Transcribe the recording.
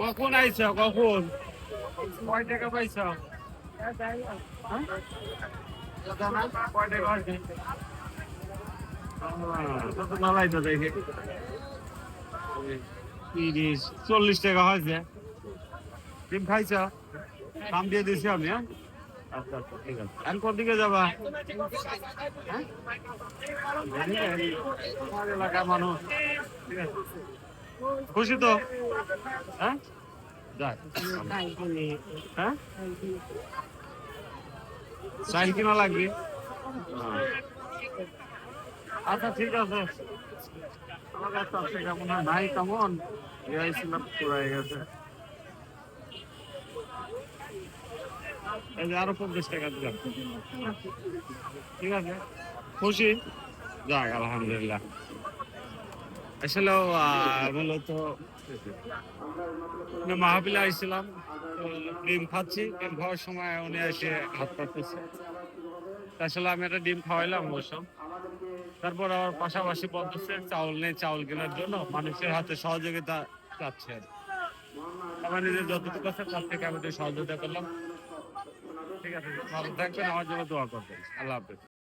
কখন আইছ কখন কয় টাকা পাইছ কয় টাকা হয়েছে নালাই তো দেখে 30-40 টাকা হয়েছে ডিম খাইছ দাম দিয়ে দিছি আমি হ্যাঁ আচ্ছা আচ্ছা ঠিক আছে এখন কোন দিকে যাবা হ্যাঁ আমার এলাকার মানুষ ঠিক আছে খুশি তো হ্যাঁ যাক হ্যাঁ চাইল কিনা লাগবে আচ্ছা ঠিক আছে আমার কাছে আছে কেমন নাই কেমন ছিলাম পুরাই গেছে এই যে আরো 50 টাকা দিলাম ঠিক আছে খুশি যাক আলহামদুলিল্লাহ আসলে মূলত মাহফিলে আসছিলাম ডিম খাচ্ছি ডিম খাওয়ার সময় উনি এসে হাত পাততেছে আসলে আমি একটা ডিম খাওয়াইলাম অবশ্য তারপর আবার পাশাপাশি বলতেছে চাউল নেই চাউল কেনার জন্য মানুষের হাতে সহযোগিতা চাচ্ছে আমার নিজের যতটুকু আছে তার থেকে আমি সহযোগিতা করলাম ঠিক আছে ভালো থাকবেন আমার জন্য দোয়া করবেন আল্লাহ হাফেজ